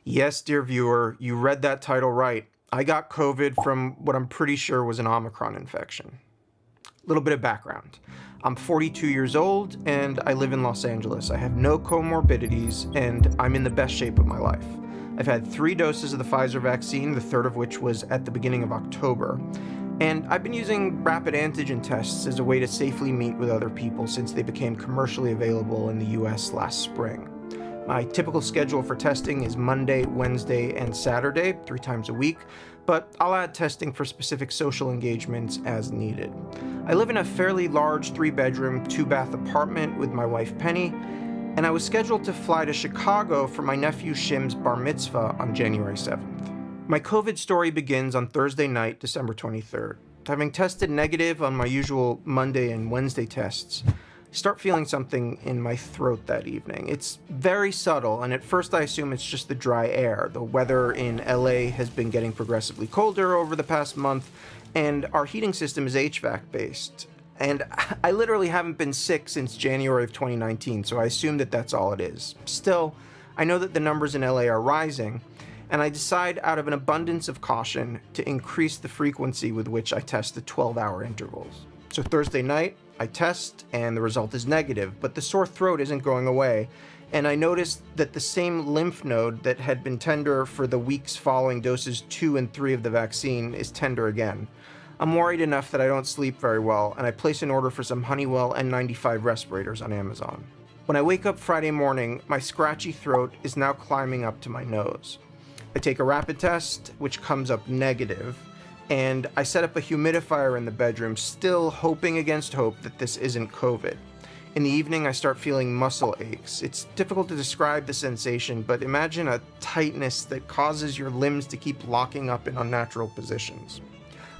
Yes, dear viewer, you read that title right. I got COVID from what I'm pretty sure was an Omicron infection. Little bit of background. I'm 42 years old and I live in Los Angeles. I have no comorbidities and I'm in the best shape of my life. I've had 3 doses of the Pfizer vaccine, the third of which was at the beginning of October. And I've been using rapid antigen tests as a way to safely meet with other people since they became commercially available in the US last spring. My typical schedule for testing is Monday, Wednesday, and Saturday, 3 times a week, but I'll add testing for specific social engagements as needed. I live in a fairly large 3-bedroom, 2-bath apartment with my wife Penny, and I was scheduled to fly to Chicago for my nephew Shim's bar mitzvah on January 7th. My COVID story begins on Thursday night, December 23rd. Having tested negative on my usual Monday and Wednesday tests, I start feeling something in my throat that evening. It's very subtle, and at first I assume it's just the dry air. The weather in LA has been getting progressively colder over the past month, and our heating system is HVAC based. And I literally haven't been sick since January of 2019, so I assume that that's all it is. Still, I know that the numbers in LA are rising, and I decide out of an abundance of caution to increase the frequency with which I test the 12-hour intervals. So Thursday night, I test and the result is negative, but the sore throat isn't going away, and I noticed that the same lymph node that had been tender for the weeks following doses 2 and 3 of the vaccine is tender again. I'm worried enough that I don't sleep very well, and I place an order for some Honeywell N95 respirators on Amazon. When I wake up Friday morning, my scratchy throat is now climbing up to my nose. I take a rapid test, which comes up negative, and I set up a humidifier in the bedroom, still hoping against hope that this isn't COVID. In the evening, I start feeling muscle aches. It's difficult to describe the sensation, but imagine a tightness that causes your limbs to keep locking up in unnatural positions.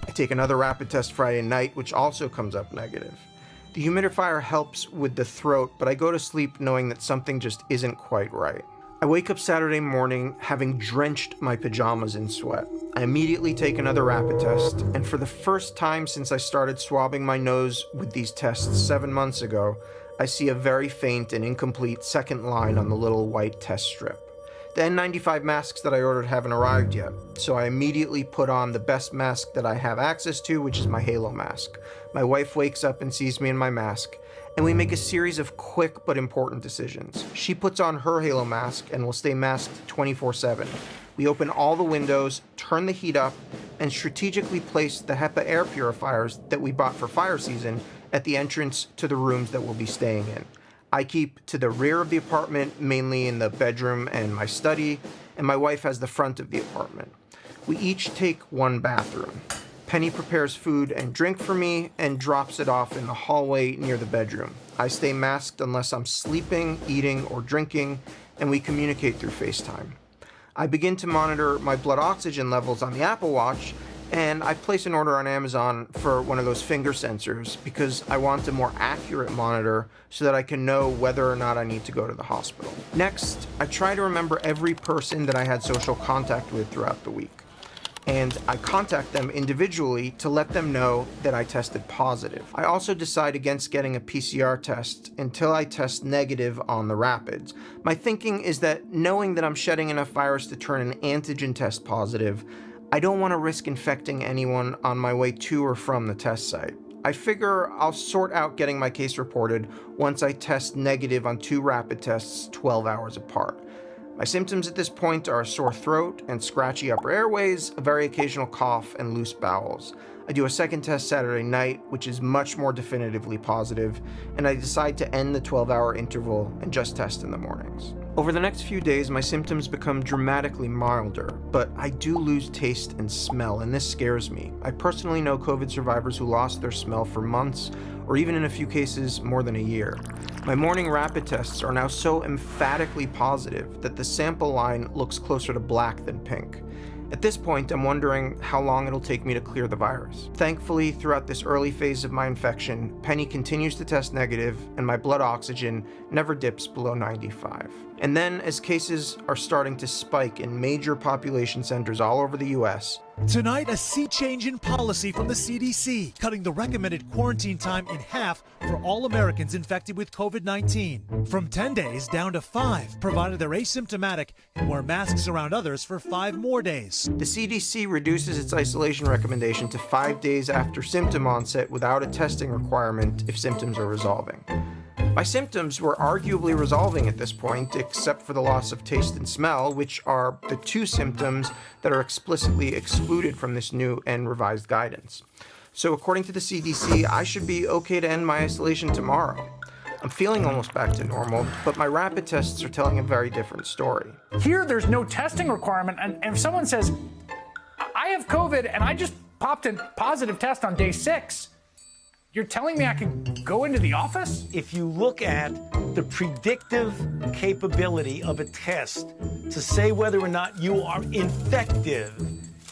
I take another rapid test Friday night, which also comes up negative. The humidifier helps with the throat, but I go to sleep knowing that something just isn't quite right. I wake up Saturday morning having drenched my pajamas in sweat. I immediately take another rapid test, and for the first time since I started swabbing my nose with these tests 7 months ago, I see a very faint and incomplete second line on the little white test strip. The N95 masks that I ordered haven't arrived yet, so I immediately put on the best mask that I have access to, which is my Halo mask. My wife wakes up and sees me in my mask, and we make a series of quick but important decisions. She puts on her Halo mask and will stay masked 24/7. We open all the windows, turn the heat up, and strategically place the HEPA air purifiers that we bought for fire season at the entrance to the rooms that we'll be staying in. I keep to the rear of the apartment, mainly in the bedroom and my study, and my wife has the front of the apartment. We each take one bathroom. Penny prepares food and drink for me and drops it off in the hallway near the bedroom. I stay masked unless I'm sleeping, eating, or drinking, and we communicate through FaceTime. I begin to monitor my blood oxygen levels on the Apple Watch, and I place an order on Amazon for one of those finger sensors because I want a more accurate monitor so that I can know whether or not I need to go to the hospital. Next, I try to remember every person that I had social contact with throughout the week, and I contact them individually to let them know that I tested positive. I also decide against getting a PCR test until I test negative on the rapids. My thinking is that knowing that I'm shedding enough virus to turn an antigen test positive, I don't want to risk infecting anyone on my way to or from the test site. I figure I'll sort out getting my case reported once I test negative on 2 rapid tests 12 hours apart. My symptoms at this point are a sore throat and scratchy upper airways, a very occasional cough, and loose bowels. I do a second test Saturday night, which is much more definitively positive, and I decide to end the 12-hour interval and just test in the mornings. Over the next few days, my symptoms become dramatically milder, but I do lose taste and smell, and this scares me. I personally know COVID survivors who lost their smell for months, or even in a few cases, more than a year. My morning rapid tests are now so emphatically positive that the sample line looks closer to black than pink. At this point, I'm wondering how long it'll take me to clear the virus. Thankfully, throughout this early phase of my infection, Penny continues to test negative, and my blood oxygen never dips below 95. And then, as cases are starting to spike in major population centers all over the US, Tonight, a sea change in policy from the CDC, cutting the recommended quarantine time in half for all Americans infected with COVID-19. From 10 days down to 5, provided they're asymptomatic and wear masks around others for 5 more days. The CDC reduces its isolation recommendation to 5 days after symptom onset without a testing requirement if symptoms are resolving. My symptoms were arguably resolving at this point, except for the loss of taste and smell, which are the 2 symptoms that are explicitly excluded from this new and revised guidance. So according to the CDC, I should be okay to end my isolation tomorrow. I'm feeling almost back to normal, but my rapid tests are telling a very different story. Here, there's no testing requirement, and if someone says, I have COVID and I just popped a positive test on day 6, you're telling me I can go into the office? If you look at the predictive capability of a test to say whether or not you are infective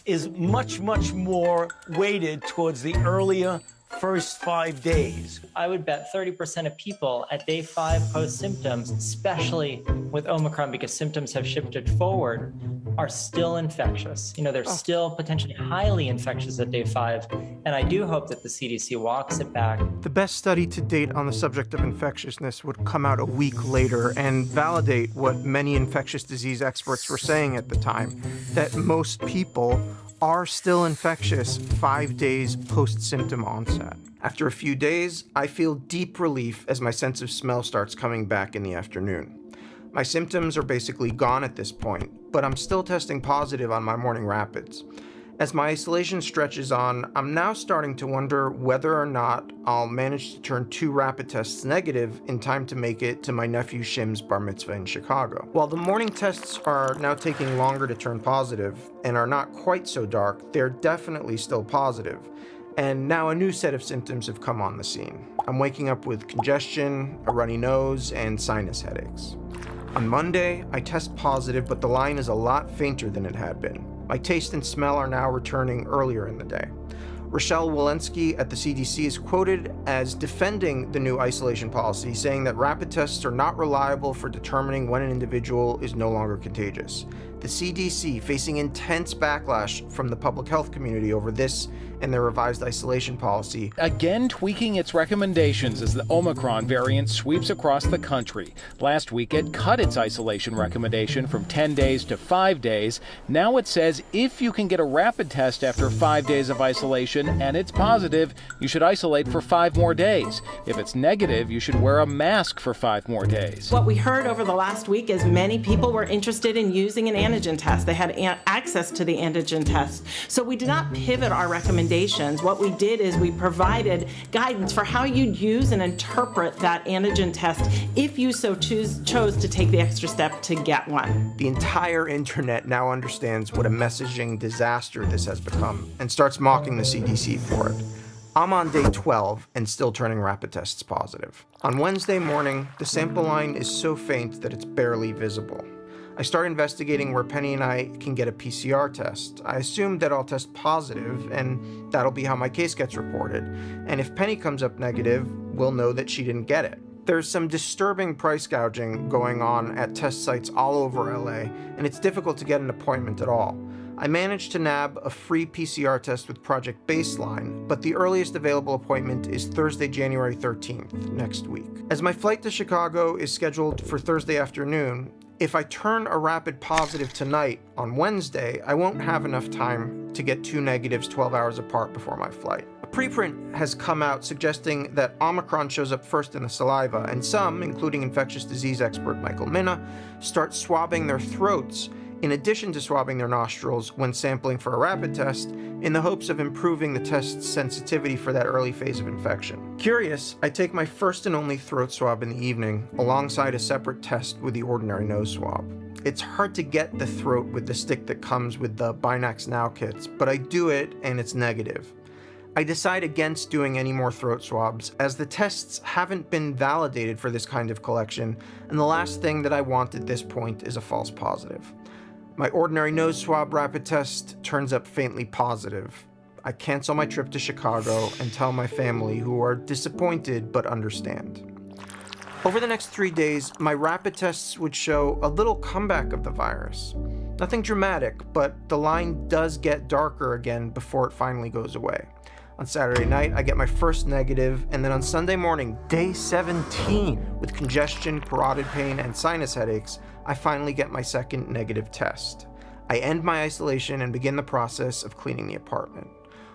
is much, much more weighted towards the earlier first 5 days. I would bet 30% of people at day 5 post-symptoms, especially with Omicron because symptoms have shifted forward, are still infectious. They're still potentially highly infectious at day 5. And I do hope that the CDC walks it back. The best study to date on the subject of infectiousness would come out a week later and validate what many infectious disease experts were saying at the time, that most people are still infectious 5 days post-symptom onset. After a few days, I feel deep relief as my sense of smell starts coming back in the afternoon. My symptoms are basically gone at this point, but I'm still testing positive on my morning rapids. As my isolation stretches on, I'm now starting to wonder whether or not I'll manage to turn 2 rapid tests negative in time to make it to my nephew Shim's bar mitzvah in Chicago. While the morning tests are now taking longer to turn positive and are not quite so dark, they're definitely still positive. And now a new set of symptoms have come on the scene. I'm waking up with congestion, a runny nose, and sinus headaches. On Monday, I test positive, but the line is a lot fainter than it had been. My taste and smell are now returning earlier in the day. Rochelle Walensky at the CDC is quoted as defending the new isolation policy, saying that rapid tests are not reliable for determining when an individual is no longer contagious. The CDC facing intense backlash from the public health community over this and their revised isolation policy. Again tweaking its recommendations as the Omicron variant sweeps across the country. Last week it cut its isolation recommendation from 10 days to 5 days. Now it says if you can get a rapid test after 5 days of isolation and it's positive, you should isolate for 5 more days. If it's negative, you should wear a mask for 5 more days. What we heard over the last week is many people were interested in using an antigen test. They had access to the antigen test. So we did not pivot our recommendations. What we did is we provided guidance for how you'd use and interpret that antigen test if you so chose to take the extra step to get one. The entire internet now understands what a messaging disaster this has become and starts mocking the CDC for it. I'm on day 12 and still turning rapid tests positive. On Wednesday morning, the sample line is so faint that it's barely visible. I start investigating where Penny and I can get a PCR test. I assume that I'll test positive, and that'll be how my case gets reported. And if Penny comes up negative, we'll know that she didn't get it. There's some disturbing price gouging going on at test sites all over LA, and it's difficult to get an appointment at all. I managed to nab a free PCR test with Project Baseline, but the earliest available appointment is Thursday, January 13th, next week. As my flight to Chicago is scheduled for Thursday afternoon, if I turn a rapid positive tonight on Wednesday, I won't have enough time to get 2 negatives 12 hours apart before my flight. A preprint has come out suggesting that Omicron shows up first in the saliva, and some, including infectious disease expert Michael Mina, start swabbing their throats in addition to swabbing their nostrils when sampling for a rapid test, in the hopes of improving the test's sensitivity for that early phase of infection. Curious, I take my first and only throat swab in the evening, alongside a separate test with the ordinary nose swab. It's hard to get the throat with the stick that comes with the Binax Now kits, but I do it and it's negative. I decide against doing any more throat swabs, as the tests haven't been validated for this kind of collection, and the last thing that I want at this point is a false positive. My ordinary nose swab rapid test turns up faintly positive. I cancel my trip to Chicago and tell my family, who are disappointed but understand. Over the next 3 days, my rapid tests would show a little comeback of the virus. Nothing dramatic, but the line does get darker again before it finally goes away. On Saturday night, I get my first negative, and then on Sunday morning, day 17, with congestion, parotid pain, and sinus headaches, I finally get my second negative test. I end my isolation and begin the process of cleaning the apartment.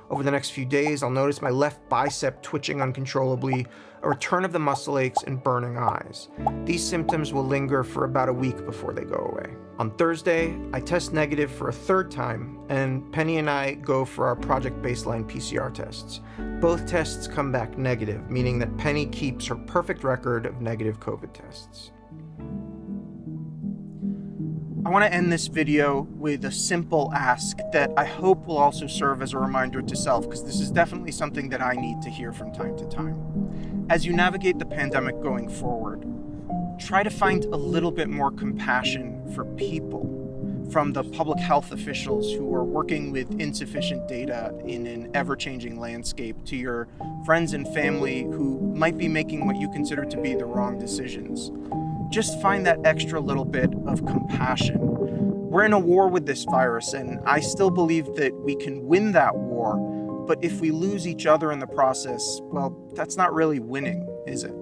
Over the next few days, I'll notice my left bicep twitching uncontrollably, a return of the muscle aches, and burning eyes. These symptoms will linger for about a week before they go away. On Thursday, I test negative for a third time, and Penny and I go for our Project Baseline PCR tests. Both tests come back negative, meaning that Penny keeps her perfect record of negative COVID tests. I want to end this video with a simple ask that I hope will also serve as a reminder to self, because this is definitely something that I need to hear from time to time. As you navigate the pandemic going forward, try to find a little bit more compassion for people, from the public health officials who are working with insufficient data in an ever-changing landscape to your friends and family who might be making what you consider to be the wrong decisions. Just find that extra little bit of compassion. We're in a war with this virus, and I still believe that we can win that war, but if we lose each other in the process, well, that's not really winning, is it?